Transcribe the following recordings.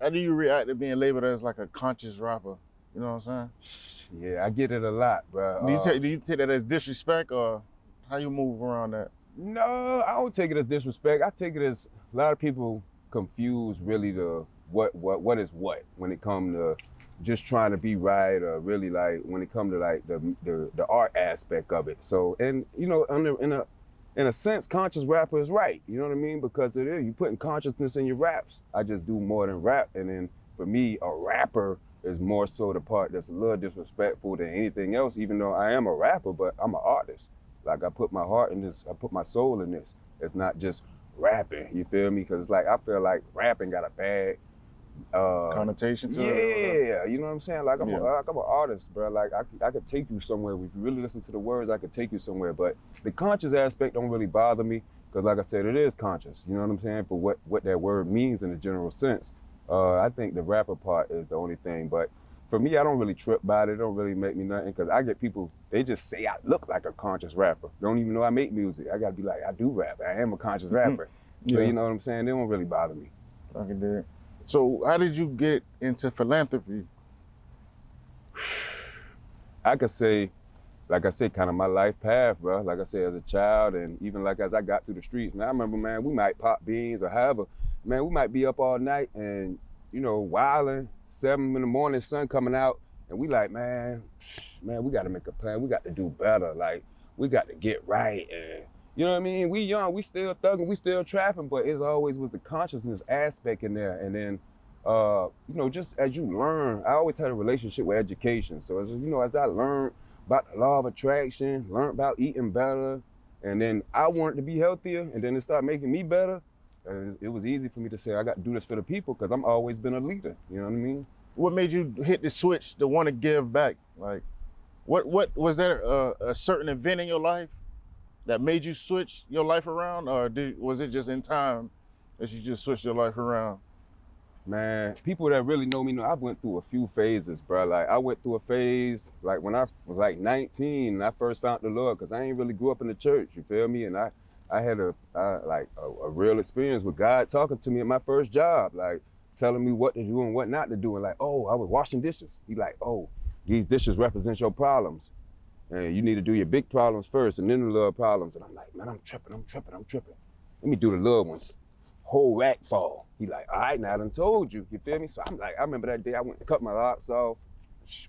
How do you react to being labeled as like a conscious rapper? You know what I'm saying? Yeah, I get it a lot, bro. Do you take that as disrespect, or how you move around that? No, I don't take it as disrespect. I take it as a lot of people confuse really the what is what when it comes to just trying to be right, or really like when it comes to like the art aspect of it. So, and you know, in a sense, conscious rapper is right. You know what I mean? Because it is, you putting consciousness in your raps. I just do more than rap, and then for me, a rapper is more so the part that's a little disrespectful than anything else. Even though I am a rapper, but I'm an artist. Like I put my heart in this, I put my soul in this. It's not just rapping, you feel me? Because like I feel like rapping got a bad connotation to it. Yeah, you know what I'm saying? Like I'm an artist, bro. Like I could take you somewhere. If you really listen to the words, I could take you somewhere. But the conscious aspect don't really bother me, because like I said, it is conscious. You know what I'm saying? For what that word means in a general sense. I think the rapper part is the only thing. But for me, I don't really trip by it. It don't really make me nothing, because I get people, they just say I look like a conscious rapper. Don't even know I make music. I gotta be like, I do rap. I am a conscious rapper. So you know what I'm saying? They don't really bother me. I can do it. So how did you get into philanthropy? I could say, like I said, kind of my life path, bro. Like I said, as a child, and even like as I got through the streets, man, I remember, man, we might pop beans or however, man, we might be up all night and, you know, wilding, 7 in the morning, sun coming out, and we like, man, we got to make a plan. We got to do better. Like, we got to get right. And you know what I mean? We young, we still thugging, we still trapping, but it always was the consciousness aspect in there. And then, you know, just as you learn, I always had a relationship with education. So as you know, as I learned about the law of attraction, learned about eating better, and then I wanted to be healthier, and then it started making me better. It was easy for me to say, I got to do this for the people, because I'm always been a leader, you know what I mean? What made you hit the switch to want to give back? Like, what was there a certain event in your life that made you switch your life around, or was it just in time that you just switched your life around? Man, people that really know me know I went through a few phases, bro. Like I went through a phase, like when I was like 19 and I first found the Lord, because I ain't really grew up in the church, you feel me? And I had a real experience with God talking to me at my first job, like telling me what to do and what not to do. And like, oh, I was washing dishes. He like, oh, these dishes represent your problems. And you need to do your big problems first and then the little problems. And I'm like, man, I'm tripping. Let me do the little ones. Whole rack fall. He like, all right, now I done told you, you feel me? So I'm like, I remember that day I went and cut my locks off.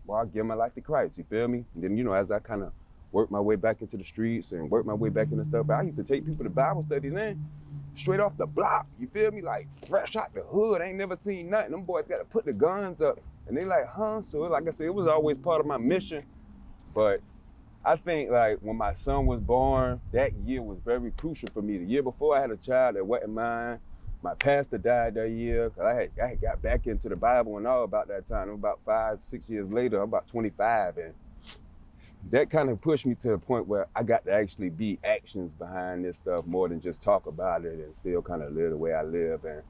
Well, I give my life to Christ, you feel me? And then, you know, as I kind of worked my way back into the streets and worked my way back into stuff, but I used to take people to Bible study then, straight off the block, you feel me? Like fresh out the hood, ain't never seen nothing. Them boys got to put the guns up. And they like, huh? So like I said, it was always part of my mission. But I think like when my son was born, that year was very crucial for me. The year before I had a child that wasn't mine. My pastor died that year. I had got back into the Bible and all about that time. About 5, 6 years later, I'm about 25. And that kind of pushed me to the point where I got to actually be actions behind this stuff more than just talk about it and still kind of live the way I live. And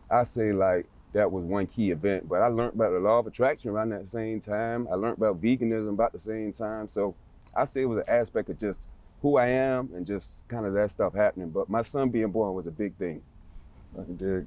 I say like that was one key event, but I learned about the law of attraction around that same time. I learned about veganism about the same time. So I say it was an aspect of just who I am and just kind of that stuff happening. But my son being born was a big thing. I can dig.